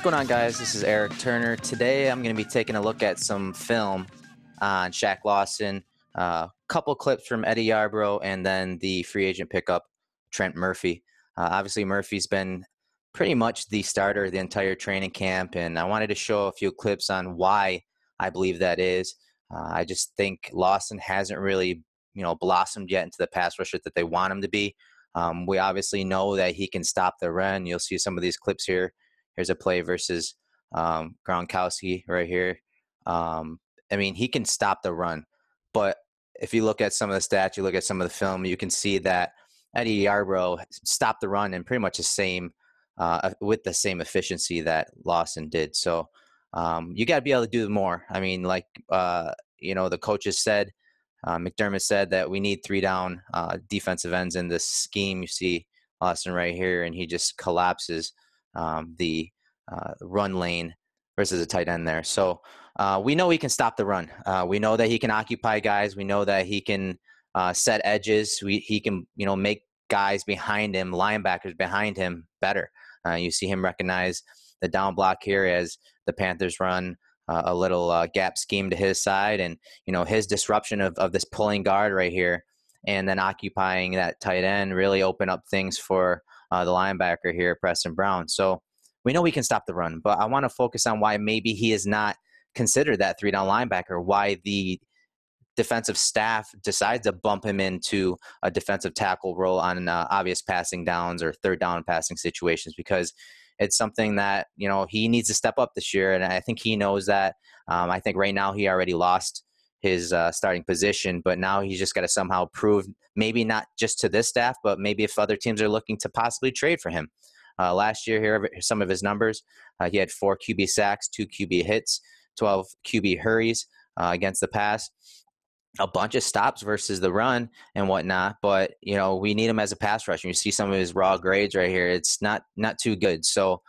going on, guys? This is Eric Turner. Today I'm going to be taking a look at some film on Shaq Lawson, a couple clips from Eddie Yarbrough, and then the free agent pickup, Trent Murphy. Obviously, Murphy's been pretty much the starter of the entire training camp, and I wanted to show a few clips on why I believe that is. I just think Lawson hasn't really, blossomed yet into the pass rusher that they want him to be. We obviously know that he can stop the run. You'll see some of these clips here. Here's a play versus Gronkowski right here. He can stop the run. But if you look at some of the stats, you look at some of the film, you can see that Eddie Yarbrough stopped the run in pretty much the same, with the same efficiency that Lawson did. So you got to be able to do more. The coaches said, McDermott said that we need 3 down defensive ends in this scheme. You see Lawson right here, and he just collapses the run lane versus a tight end there. So we know he can stop the run. We know that he can occupy guys. We know that he can set edges. He can, make guys behind him, linebackers behind him, better. You see him recognize the down block here as the Panthers run a little gap scheme to his side, and his disruption of this pulling guard right here, and then occupying that tight end really open up things for the linebacker here, Preston Brown. So we know we can stop the run, but I want to focus on why maybe he is not considered that 3-down linebacker, why the defensive staff decides to bump him into a defensive tackle role on obvious passing downs or third down passing situations, because it's something that, he needs to step up this year. And I think he knows that. I think right now he already lost his starting position, but now he's just got to somehow prove, maybe not just to this staff, but maybe if other teams are looking to possibly trade for him. Last year, here some of his numbers. He had 4 QB sacks, 2 QB hits, 12 QB hurries against the pass, a bunch of stops versus the run and whatnot. But, we need him as a pass rusher. You see some of his raw grades right here. It's not too good. So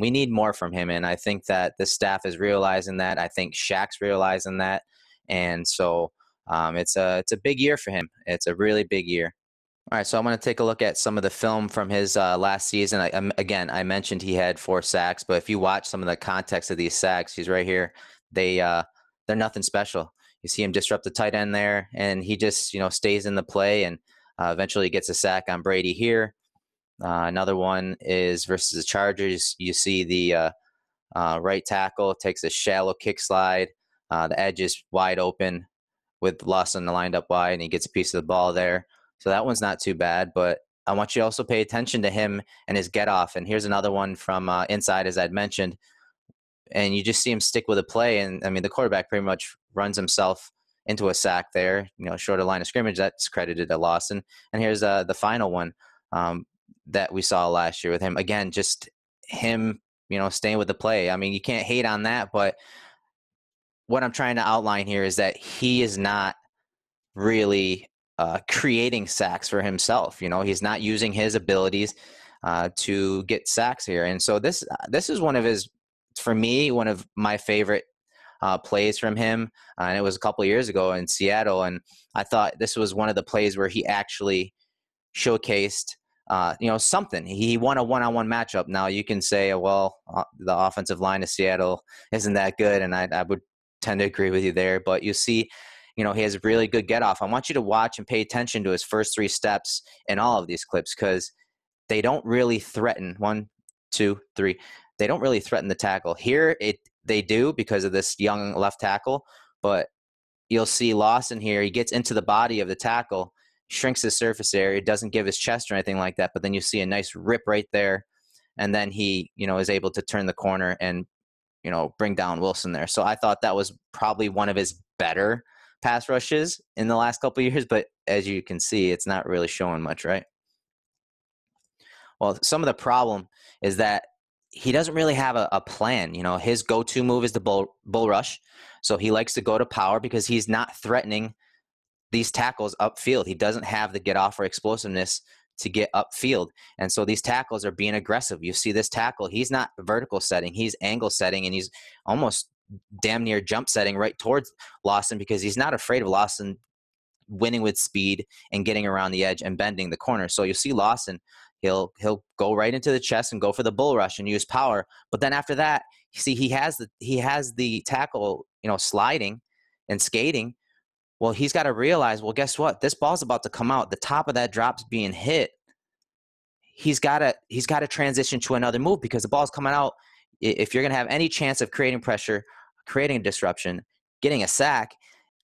we need more from him. And I think that the staff is realizing that. I think Shaq's realizing that. And so it's a big year for him. It's a really big year. All right, so I'm going to take a look at some of the film from his last season. I mentioned he had 4 sacks, but if you watch some of the context of these sacks, he's right here. They're nothing special. You see him disrupt the tight end there, and he just stays in the play, and eventually gets a sack on Brady here. Another one is versus the Chargers. You see the right tackle takes a shallow kick slide. The edge is wide open with Lawson lined up wide, and he gets a piece of the ball there. So that one's not too bad, but I want you to also pay attention to him and his get off. And here's another one from inside, as I'd mentioned. And you just see him stick with a play. And the quarterback pretty much runs himself into a sack there, shorter line of scrimmage. That's credited to Lawson. And here's the final one that we saw last year with him. Again, just him, staying with the play. You can't hate on that, but what I'm trying to outline here is that he is not really creating sacks for himself. He's not using his abilities to get sacks here. And so this is one of my favorite plays from him. And it was a couple of years ago in Seattle. And I thought this was one of the plays where he actually showcased, something. He won a one-on-one matchup. Now you can say, well, the offensive line of Seattle isn't that good. And I would tend to agree with you there. But you see, he has a really good get off. I want you to watch and pay attention to his first 3 steps in all of these clips, because they don't really threaten 1, 2, 3. They don't really threaten the tackle. Here they do because of this young left tackle, but you'll see Lawson here. He gets into the body of the tackle, shrinks his surface area, doesn't give his chest or anything like that, but then you see a nice rip right there, and then he, is able to turn the corner and, bring down Wilson there. So I thought that was probably one of his better pass rushes in the last couple of years, but as you can see, it's not really showing much, right? Well, some of the problem is that he doesn't really have a plan. His go-to move is the bull rush. So he likes to go to power because he's not threatening these tackles upfield. He doesn't have the get off or explosiveness to get upfield. And so these tackles are being aggressive. You see this tackle, he's not vertical setting, he's angle setting, and he's almost damn near jump setting right towards Lawson because he's not afraid of Lawson winning with speed and getting around the edge and bending the corner. So you see Lawson, He'll go right into the chest and go for the bull rush and use power. But then after that, see, he has the tackle, sliding and skating. Well, he's got to realize, well, guess what? This ball's about to come out. The top of that drop's being hit. He's got to transition to another move because the ball's coming out. If you're going to have any chance of creating pressure, creating a disruption, getting a sack,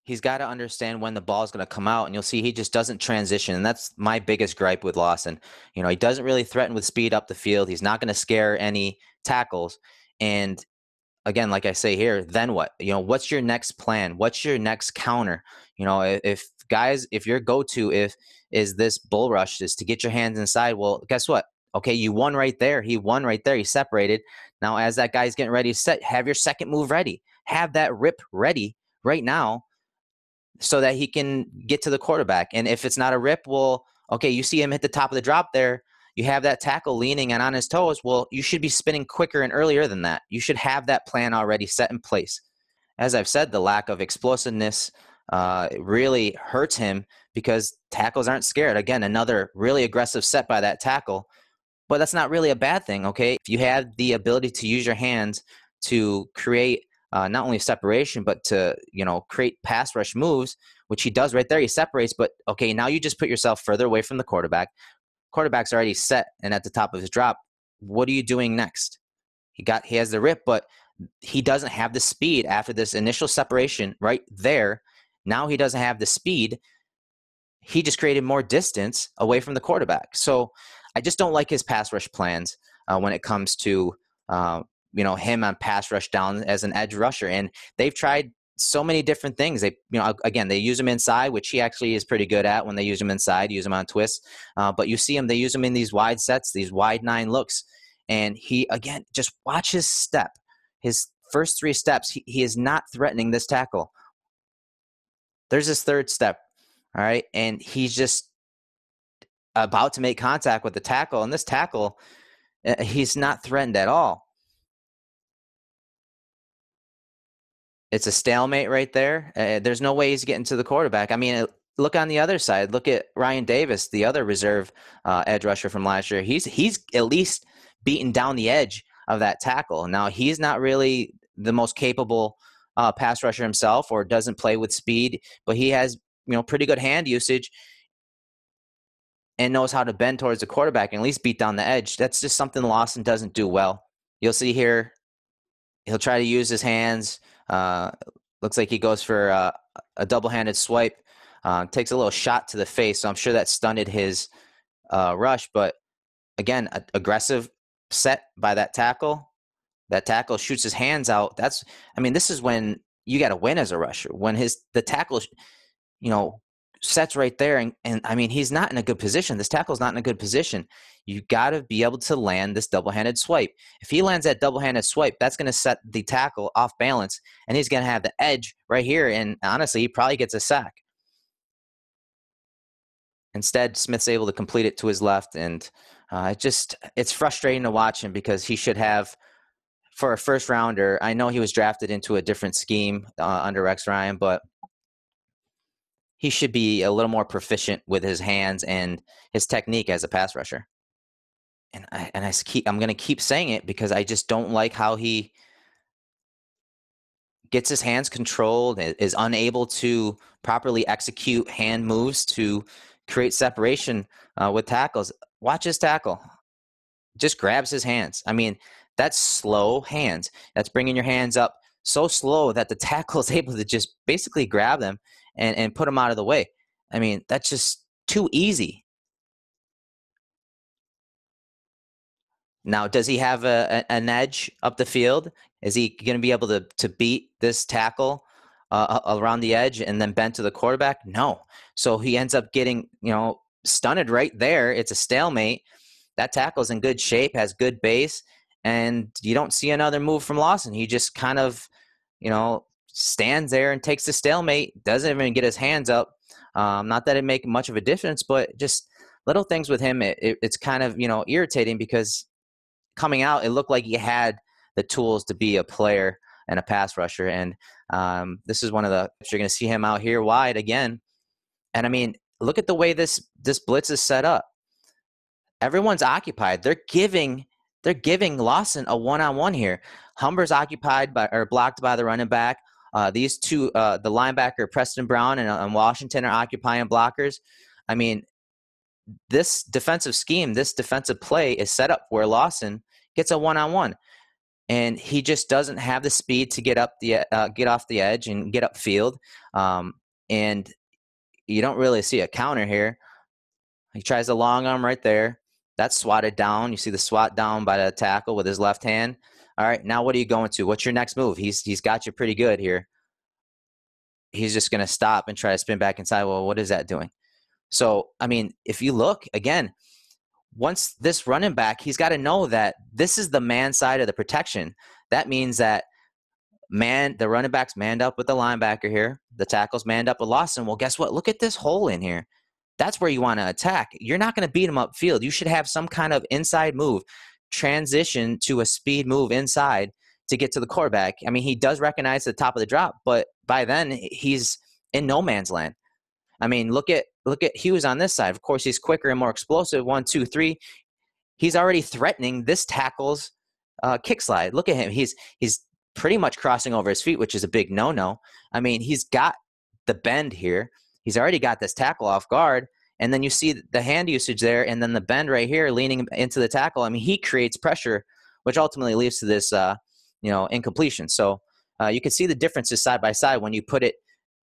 he's got to understand when the ball is going to come out, and you'll see he just doesn't transition. And that's my biggest gripe with Lawson. He doesn't really threaten with speed up the field. He's not going to scare any tackles. And again, like I say here, then what? What's your next plan? What's your next counter? If your go-to is this bull rush is to get your hands inside, well, guess what? Okay, you won right there. He won right there. He separated. Now, as that guy's getting ready to set, have your second move ready. Have that rip ready right now so that he can get to the quarterback. And if it's not a rip, well, okay, you see him hit the top of the drop there. You have that tackle leaning and on his toes. Well, you should be spinning quicker and earlier than that. You should have that plan already set in place. As I've said, the lack of explosiveness really hurts him because tackles aren't scared. Again, another really aggressive set by that tackle. But that's not really a bad thing, okay? If you have the ability to use your hands to create not only separation, but to, create pass rush moves, which he does right there. He separates, but okay, now you just put yourself further away from the quarterback. Quarterback's already set and at the top of his drop. What are you doing next? He has the rip, but he doesn't have the speed after this initial separation right there. Now he doesn't have the speed. He just created more distance away from the quarterback. So I just don't like his pass rush plans when it comes to him on pass rush down as an edge rusher. And they've tried so many different things. They use him inside, which he actually is pretty good at when they use him inside, use him on twists. But you see him, they use him in these wide sets, these wide 9 looks. And he, again, just watch his step. His first 3 steps, he is not threatening this tackle. There's his third step, all right? And he's just about to make contact with the tackle. And this tackle, he's not threatened at all. It's a stalemate right there. There's no way he's getting to the quarterback. I mean, look on the other side. Look at Ryan Davis, the other reserve edge rusher from last year. He's at least beaten down the edge of that tackle. Now, he's not really the most capable pass rusher himself or doesn't play with speed, but he has pretty good hand usage and knows how to bend towards the quarterback and at least beat down the edge. That's just something Lawson doesn't do well. You'll see here, he'll try to use his hands. Looks like he goes for a double-handed swipe. Takes a little shot to the face, so I'm sure that stunted his rush. But again, aggressive set by that tackle. That tackle shoots his hands out. This is when you got to win as a rusher. When the tackle, sets right there, and he's not in a good position. This tackle's not in a good position. You got to be able to land this double-handed swipe. If he lands that double-handed swipe, that's going to set the tackle off balance, and he's going to have the edge right here, and honestly, he probably gets a sack. Instead, Smith's able to complete it to his left, and it's frustrating to watch him because he should have, for a first-rounder, I know he was drafted into a different scheme under Rex Ryan, but he should be a little more proficient with his hands and his technique as a pass rusher. And I'm going to keep saying it because I just don't like how he gets his hands controlled, is unable to properly execute hand moves to create separation with tackles. Watch his tackle. Just grabs his hands. That's slow hands. That's bringing your hands up so slow that the tackle is able to just basically grab them and put them out of the way. That's just too easy. Now, does he have an edge up the field? Is he going to be able to beat this tackle around the edge and then bend to the quarterback? No. So he ends up getting, stunted right there. It's a stalemate. That tackle's in good shape, has good base, and you don't see another move from Lawson. He just kind of, stands there and takes the stalemate, doesn't even get his hands up. Not that it make much of a difference, but just little things with him, it's kind of, irritating because coming out, it looked like he had the tools to be a player and a pass rusher. And this is one of you're going to see him out here wide again. And look at the way this blitz is set up. everyone's occupied. They're giving Lawson a one-on-one here. Humber's occupied by or blocked by the running back. These two, the linebacker Preston Brown and Washington are occupying blockers. I mean, this defensive scheme, this defensive play is set up where Lawson gets a one-on-one, and he just doesn't have the speed to get off the edge and get upfield. And you don't really see a counter here. He tries a long arm right there. That's swatted down. You see the swat down by the tackle with his left hand. All right, now what are you going to? What's your next move? He's got you pretty good here. He's just going to stop and try to spin back inside. Well, what is that doing? So, I mean, if you look, again, once this running back, he's got to know that this is the man side of the protection. That means that the running back's manned up with the linebacker here. The tackle's manned up with Lawson. Well, guess what? Look at this hole in here. That's where you want to attack. You're not going to beat him upfield. You should have some kind of inside move, transition to a speed move inside to get to the quarterback. I mean, he does recognize the top of the drop, but by then he's in no man's land. I mean, look at Hughes on this side. Of course, he's quicker and more explosive. 1, 2, 3. He's already threatening this tackle's kick slide. Look at him. He's pretty much crossing over his feet, which is a big no-no. I mean, he's got the bend here. He's already got this tackle off guard, and then you see the hand usage there, and then the bend right here leaning into the tackle. I mean, he creates pressure, which ultimately leads to this, incompletion. So you can see the differences side by side when you put it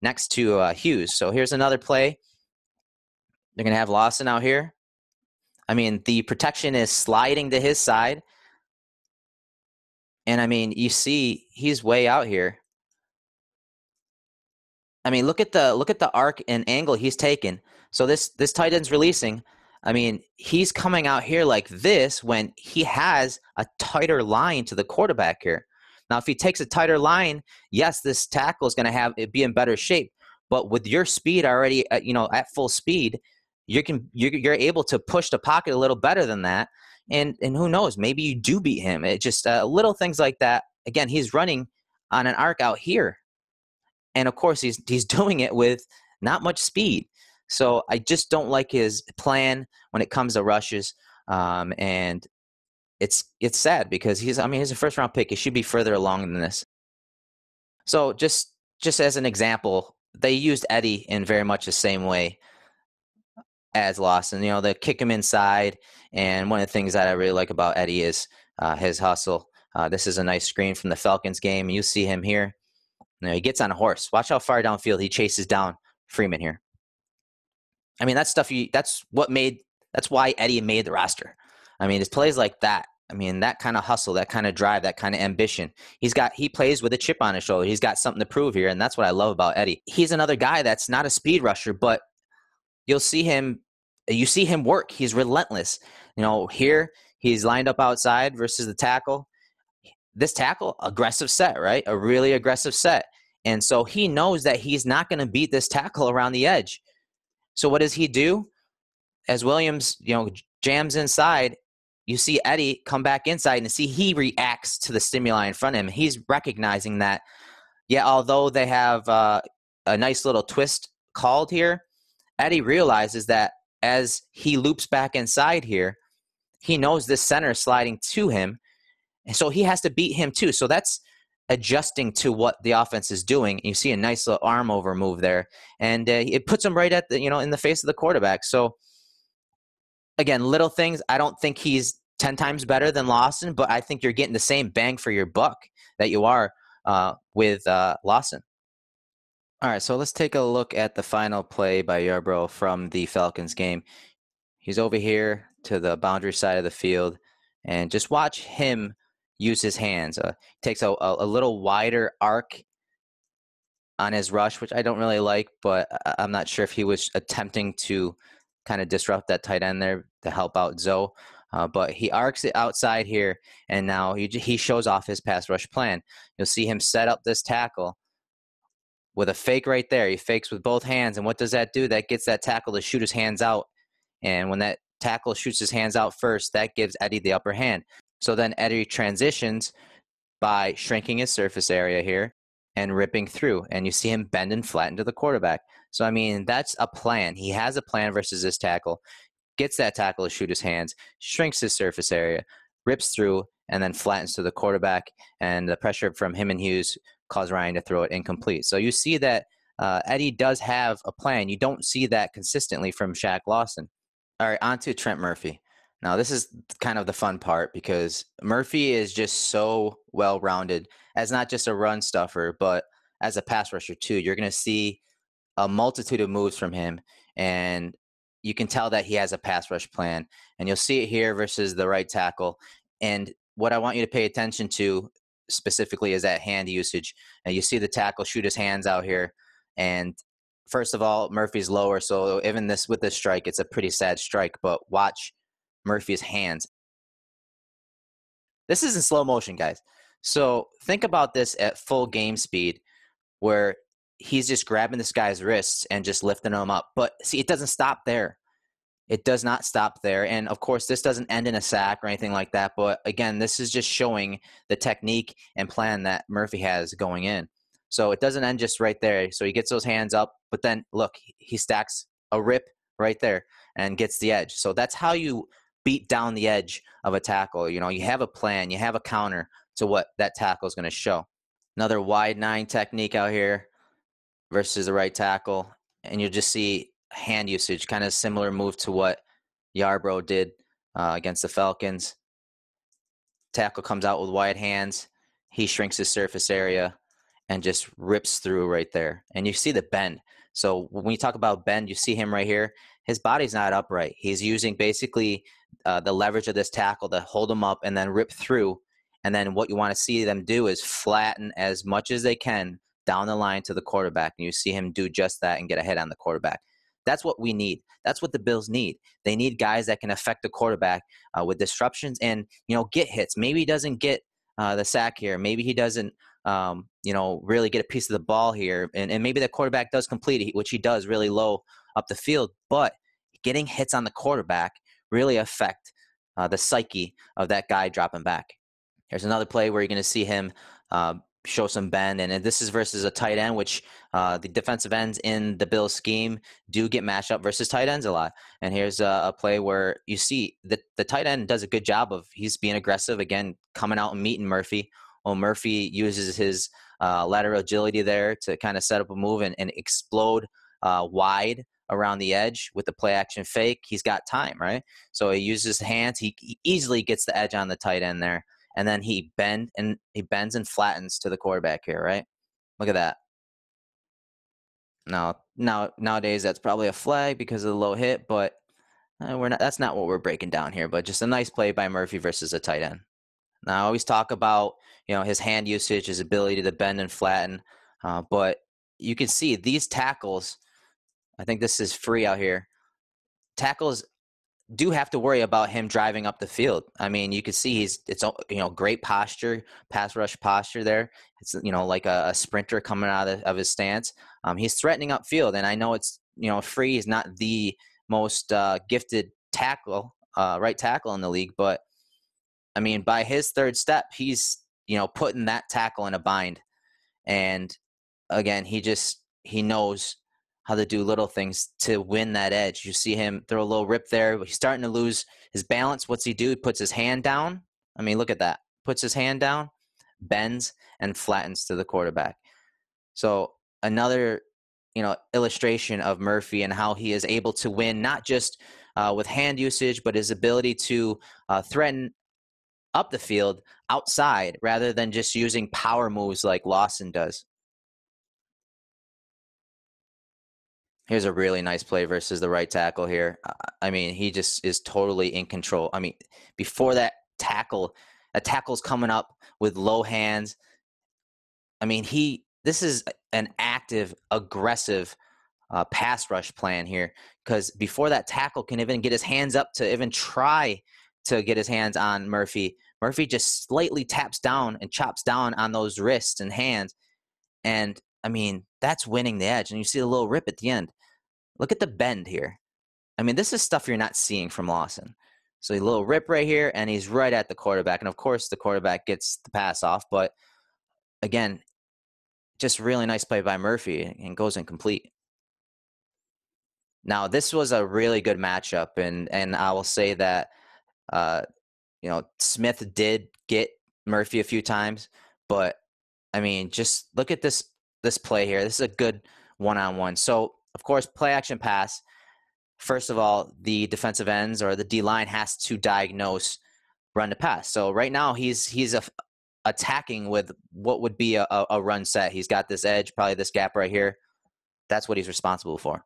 next to Hughes. So here's another play. They're going to have Lawson out here. I mean, the protection is sliding to his side. And, I mean, you see he's way out here. I mean, look at the arc and angle he's taken. So this tight end's releasing. I mean, he's coming out here like this when he has a tighter line to the quarterback here. Now, if he takes a tighter line, yes, this tackle is going to have it be in better shape. But with your speed already, at full speed, you're able to push the pocket a little better than that. And who knows, maybe you do beat him. It just little things like that. Again, he's running on an arc out here. And, of course, he's doing it with not much speed. So I just don't like his plan when it comes to rushes. And it's sad because he's a first-round pick. He should be further along than this. So just as an example, they used Eddie in very much the same way as Lawson. They kick him inside. And one of the things that I really like about Eddie is his hustle. This is a nice screen from the Falcons game. You see him here. He gets on a horse. Watch how far downfield he chases down Freeman here. I mean, that's stuff. That's why Eddie made the roster. I mean, it's plays like that. I mean, that kind of hustle, that kind of drive, that kind of ambition. He plays with a chip on his shoulder. He's got something to prove here, and that's what I love about Eddie. He's another guy that's not a speed rusher, but you see him work. He's relentless. Here he's lined up outside versus the tackle. This tackle, aggressive set, right? A really aggressive set. And so he knows that he's not going to beat this tackle around the edge. So what does he do? As Williams, jams inside, you see Eddie come back inside and see he reacts to the stimuli in front of him. He's recognizing that, although they have a nice little twist called here, Eddie realizes that as he loops back inside here, he knows this center is sliding to him. And so he has to beat him too. So that's adjusting to what the offense is doing. You see a nice little arm over move there. And it puts him right at in the face of the quarterback. So again, little things. I don't think he's 10 times better than Lawson, but I think you're getting the same bang for your buck that you are with Lawson. All right, so let's take a look at the final play by Yarbrough from the Falcons game. He's over here to the boundary side of the field, and just watch him use his hands. Takes a little wider arc on his rush, which I don't really like, but I'm not sure if he was attempting to kind of disrupt that tight end there to help out Zoe. But he arcs it outside here, and now he shows off his pass rush plan. You'll see him set up this tackle with a fake right there. He fakes with both hands, and what does that do? That gets that tackle to shoot his hands out. And when that tackle shoots his hands out first, that gives Eddie the upper hand. So then Eddie transitions by shrinking his surface area here and ripping through. And you see him bend and flatten to the quarterback. So, I mean, that's a plan. He has a plan versus this tackle. gets that tackle to shoot his hands, shrinks his surface area, rips through, and then flattens to the quarterback. And the pressure from him and Hughes caused Ryan to throw it incomplete. So you see that Eddie does have a plan. You don't see that consistently from Shaq Lawson. All right, on to Trent Murphy. Now, this is kind of the fun part because Murphy is just so well-rounded as not just a run stuffer, but as a pass rusher too. You're going to see a multitude of moves from him, and you can tell that he has a pass rush plan. And you'll see it here versus the right tackle. And what I want you to pay attention to specifically is that hand usage. And you see the tackle shoot his hands out here, and first of all, Murphy's lower, so even this with this strike, it's a pretty sad strike. But watch Murphy's hands. This is in slow motion, guys. So think about this at full game speed, where he's just grabbing this guy's wrists and just lifting him up. But see, it doesn't stop there. It does not stop there. And of course, this doesn't end in a sack or anything like that. But again, this is just showing the technique and plan that Murphy has going in. So it doesn't end just right there. So he gets those hands up, but then look, he stacks a rip right there and gets the edge. So that's how you beat down the edge of a tackle. You know, you have a plan, you have a counter to what that tackle is going to show. Another wide 9 technique out here versus the right tackle. And you'll just see hand usage, kind of similar move to what Yarbrough did against the Falcons. Tackle comes out with wide hands. He shrinks his surface area and just rips through right there. And you see the bend. So when we talk about bend, you see him right here. His body's not upright. He's using basically the leverage of this tackle to hold him up and then rip through. And then what you want to see them do is flatten as much as they can down the line to the quarterback. And you see him do just that and get a hit on the quarterback. That's what we need. That's what the Bills need. They need guys that can affect the quarterback with disruptions and, get hits. Maybe he doesn't get the sack here. Maybe he doesn't, really get a piece of the ball here. And maybe the quarterback does complete it, which he does really low up the field. But getting hits on the quarterback really affect the psyche of that guy dropping back. Here's another play where you're going to see him show some bend, and this is versus a tight end, which the defensive ends in the Bills scheme do get matched up versus tight ends a lot. And here's a play where you see the tight end does a good job of he's being aggressive, again, coming out and meeting Murphy. Well, Murphy uses his lateral agility there to kind of set up a move and explode wide around the edge with the play action fake. He's got time, right? So he uses his hands. He easily gets the edge on the tight end there. And then he bends and flattens to the quarterback here, right? Look at that. Now nowadays that's probably a flag because of the low hit, but that's not what we're breaking down here. But just a nice play by Murphy versus a tight end. Now I always talk about his hand usage, his ability to bend and flatten, but you can see these tackles. I think this is free out here. Tackles do have to worry about him driving up the field. I mean, you can see it's great posture, pass rush posture there. It's like a sprinter coming out of his stance. He's threatening upfield, and I know it's free is not the most gifted tackle, right tackle in the league, but I mean, by his third step, he's putting that tackle in a bind, and again, he knows how to do little things to win that edge. You see him throw a little rip there. He's starting to lose his balance. What's he do? He puts his hand down. I mean, look at that. Puts his hand down, bends, and flattens to the quarterback. So another, illustration of Murphy and how he is able to win, not just with hand usage, but his ability to threaten up the field outside rather than just using power moves like Lawson does. Here's a really nice play versus the right tackle here. I mean, he just is totally in control. I mean, before that tackle's coming up with low hands. I mean, this is an active, aggressive pass rush plan here, because before that tackle can even get his hands up to even try to get his hands on Murphy, Murphy just slightly taps down and chops down on those wrists and hands. And I mean, that's winning the edge. And you see a little rip at the end. Look at the bend here. I mean, this is stuff you're not seeing from Lawson. So a little rip right here, and he's right at the quarterback. And of course, the quarterback gets the pass off. But again, just really nice play by Murphy and goes incomplete. Now, this was a really good matchup, and I will say that uh, Smith did get Murphy a few times, but I mean, just look at this play here. This is a good one-on-one. So, of course, play action pass. First of all, the defensive ends or the D line has to diagnose run to pass. So right now he's attacking with what would be a run set. He's got this edge, probably this gap right here. That's what he's responsible for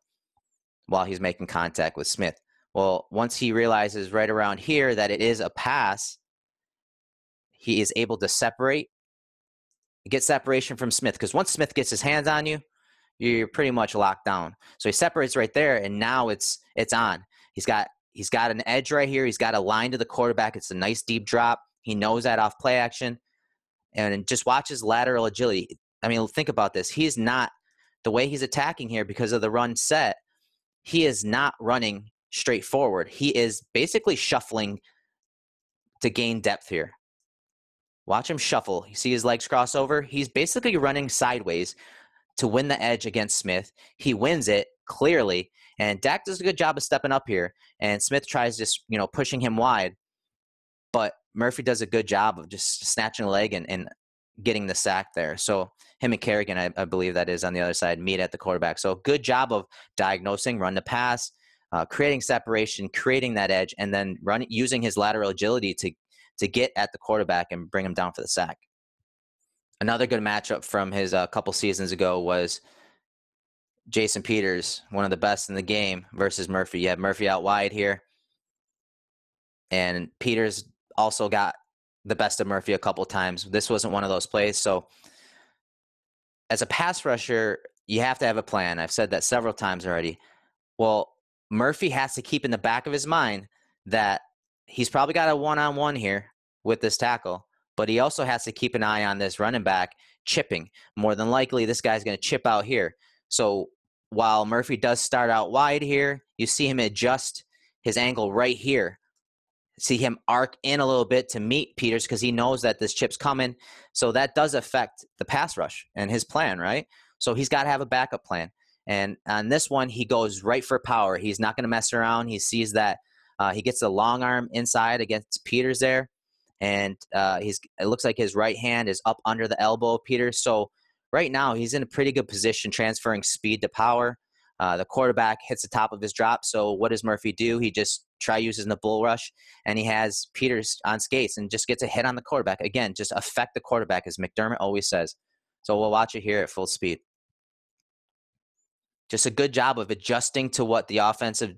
while he's making contact with Smith. Well, once he realizes right around here that it is a pass, he is able to get separation from Smith, because once Smith gets his hands on you, you're pretty much locked down. So he separates right there, and now it's on. He's got an edge right here. He's got a line to the quarterback. It's a nice deep drop. He knows that off play action, and just watch his lateral agility. I mean, think about this. He's not, the way he's attacking here because of the run set, he is not running straight forward. He is basically shuffling to gain depth here. Watch him shuffle. You see his legs cross over? He's basically running sideways to win the edge against Smith. He wins it clearly, and Dak does a good job of stepping up here, and Smith tries just, pushing him wide, but Murphy does a good job of just snatching a leg and getting the sack there. So him and Kerrigan, I believe that is on the other side, meet at the quarterback. So good job of diagnosing, run the pass, creating separation, creating that edge, and then using his lateral agility to get at the quarterback and bring him down for the sack. Another good matchup from his couple seasons ago was Jason Peters, one of the best in the game, versus Murphy. You have Murphy out wide here, and Peters also got the best of Murphy a couple times. This wasn't one of those plays. So as a pass rusher, you have to have a plan. I've said that several times already. Well, Murphy has to keep in the back of his mind that he's probably got a one-on-one here with this tackle, but he also has to keep an eye on this running back chipping. More than likely, this guy's going to chip out here. So while Murphy does start out wide here, you see him adjust his angle right here. See him arc in a little bit to meet Peters because he knows that this chip's coming. So that does affect the pass rush and his plan, right? So he's got to have a backup plan. And on this one, he goes right for power. He's not going to mess around. He sees that he gets a long arm inside against Peters there. And it looks like his right hand is up under the elbow of Peters. So right now, he's in a pretty good position, transferring speed to power. The quarterback hits the top of his drop. So what does Murphy do? He just using the bull rush, and he has Peters on skates and just gets a hit on the quarterback. Again, just affect the quarterback, as McDermott always says. So we'll watch it here at full speed. Just a good job of adjusting to what the offensive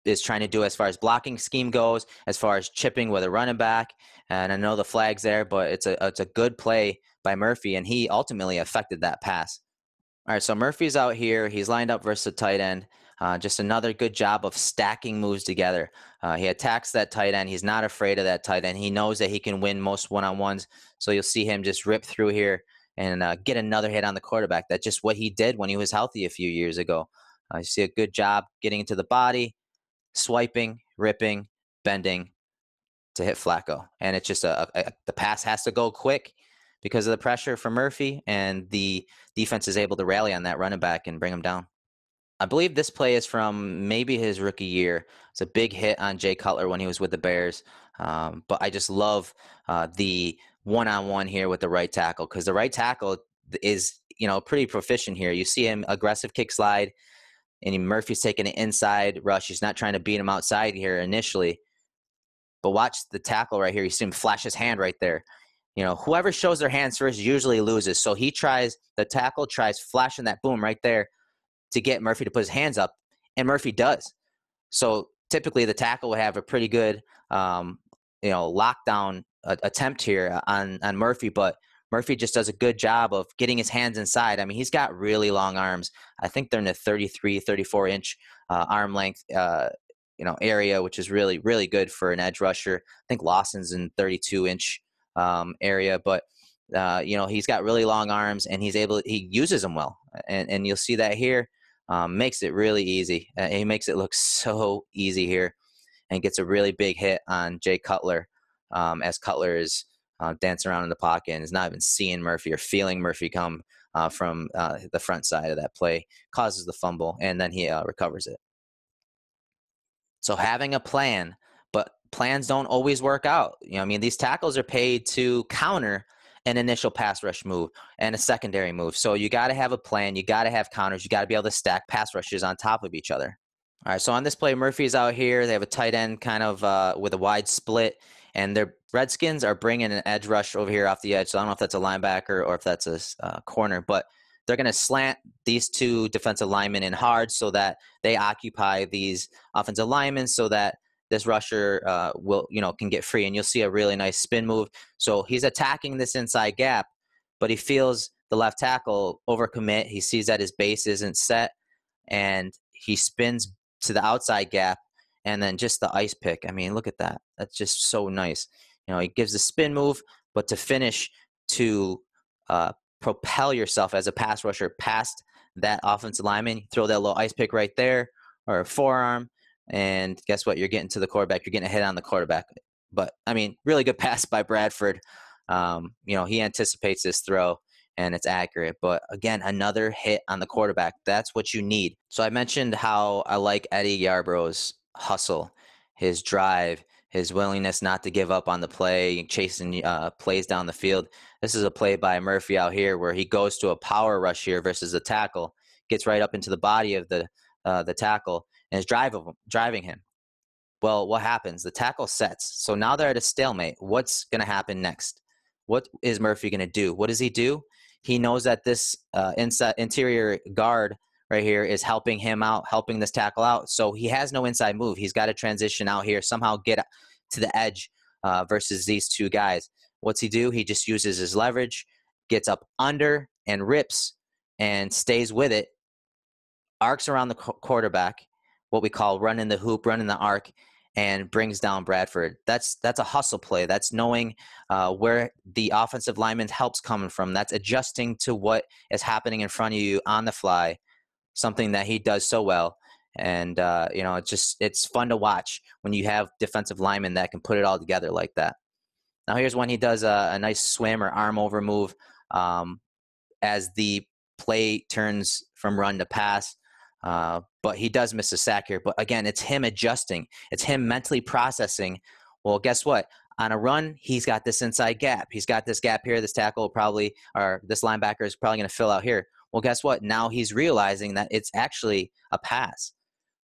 is trying to do as far as blocking scheme goes, as far as chipping with a running back. And I know the flag's there, but it's a good play by Murphy, and he ultimately affected that pass. All right, so Murphy's out here. He's lined up versus the tight end. Just another good job of stacking moves together. He attacks that tight end. He's not afraid of that tight end. He knows that he can win most one-on-ones. So you'll see him just rip through here and get another hit on the quarterback. That's just what he did when he was healthy a few years ago. You see a good job getting into the body, swiping, ripping, bending to hit Flacco. And it's just the pass has to go quick because of the pressure from Murphy, and the defense is able to rally on that running back and bring him down. I believe this play is from maybe his rookie year. It's a big hit on Jay Cutler when he was with the Bears. But I just love the one-on-one here with the right tackle, because the right tackle is, pretty proficient here. You see him aggressive kick slide, and Murphy's taking an inside rush. He's not trying to beat him outside here initially. But watch the tackle right here. You see him flash his hand right there. Whoever shows their hands first usually loses. So the tackle tries flashing that boom right there to get Murphy to put his hands up, and Murphy does. So typically the tackle will have a pretty good, lockdown attempt here on Murphy, but Murphy just does a good job of getting his hands inside. I mean, he's got really long arms. I think they're in the 33, 34-inch arm length, area, which is really, really good for an edge rusher. I think Lawson's in 32-inch area, but he's got really long arms, and he uses them well, and you'll see that here. Makes it really easy. He makes it look so easy here, and gets a really big hit on Jay Cutler as Cutler is dancing around in the pocket and is not even seeing Murphy or feeling Murphy come from the front side of that play, causes the fumble, and then he recovers it. So having a plan, but plans don't always work out. I mean, these tackles are paid to counter an initial pass rush move and a secondary move. So you got to have a plan. You got to have counters. You got to be able to stack pass rushes on top of each other. All right, so on this play, Murphy's out here. They have a tight end kind of with a wide split, and their Redskins are bringing an edge rush over here off the edge. So I don't know if that's a linebacker or if that's a corner, but they're going to slant these two defensive linemen in hard so that they occupy these offensive linemen so that this rusher can get free. And you'll see a really nice spin move. So he's attacking this inside gap, but he feels the left tackle overcommit. He sees that his base isn't set, and he spins to the outside gap, and then just the ice pick. I mean, look at that. That's just so nice. He gives the spin move, but to finish to propel yourself as a pass rusher past that offensive lineman, you throw that little ice pick right there or a forearm, and guess what? You're getting to the quarterback. You're getting a hit on the quarterback. But, I mean, really good pass by Bradford. He anticipates this throw, and it's accurate. But, again, another hit on the quarterback. That's what you need. So I mentioned how I like Eddie Yarbrough's hustle, his drive, his willingness not to give up on the play, chasing plays down the field. This is a play by Murphy out here where he goes to a power rush here versus the tackle, gets right up into the body of the tackle, and is driving him. Well, what happens? The tackle sets. So now they're at a stalemate. What's going to happen next? What is Murphy going to do? What does he do? He knows that this interior guard right here is helping him out, helping this tackle out. So he has no inside move. He's got to transition out here, somehow get to the edge versus these two guys. What's he do? He just uses his leverage, gets up under and rips and stays with it, arcs around the quarterback, what we call running the hoop, running the arc, and brings down Bradford. That's a hustle play. That's knowing where the offensive lineman's help's coming from. That's adjusting to what is happening in front of you on the fly, something that he does so well. And, it's fun to watch when you have defensive linemen that can put it all together like that. Now, here's when he does a nice swim or arm over move as the play turns from run to pass. But he does miss a sack here. But again, it's him adjusting. It's him mentally processing. Well, guess what? On a run, he's got this inside gap. He's got this gap here. This tackle this linebacker is probably going to fill out here. Well, guess what? Now he's realizing that it's actually a pass.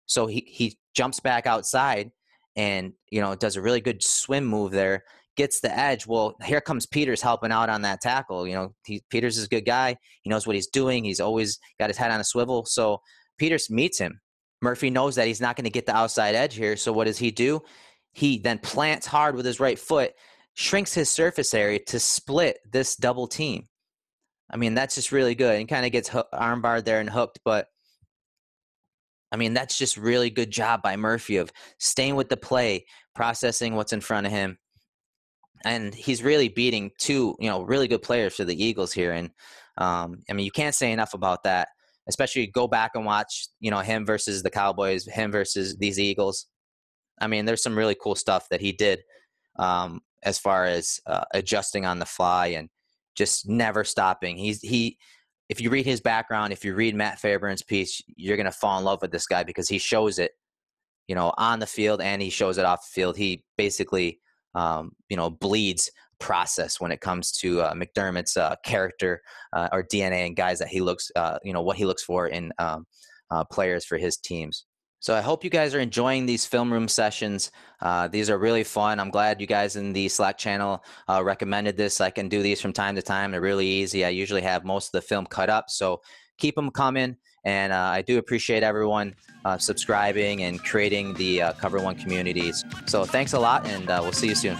So he jumps back outside and, does a really good swim move there, gets the edge. Well, here comes Peters helping out on that tackle. Peters is a good guy. He knows what he's doing. He's always got his head on a swivel. So Peters meets him. Murphy knows that he's not going to get the outside edge here. So what does he do? He then plants hard with his right foot, shrinks his surface area to split this double team. I mean, that's just really good. And kind of gets armbarred there and hooked. But, I mean, that's just really good job by Murphy of staying with the play, processing what's in front of him. And he's really beating two, really good players for the Eagles here. And, you can't say enough about that. Especially go back and watch, him versus the Cowboys, him versus these Eagles. I mean, there's some really cool stuff that he did as far as adjusting on the fly and just never stopping. If you read his background, if you read Matt Fairbairn's piece, you're going to fall in love with this guy because he shows it, on the field and he shows it off the field. He basically, bleeds process when it comes to McDermott's character or DNA and guys that he looks, what he looks for in players for his teams. So I hope you guys are enjoying these film room sessions. These are really fun. I'm glad you guys in the Slack channel recommended this. I can do these from time to time. They're really easy. I usually have most of the film cut up, so keep them coming. And I do appreciate everyone subscribing and creating the Cover One communities. So thanks a lot, and we'll see you soon.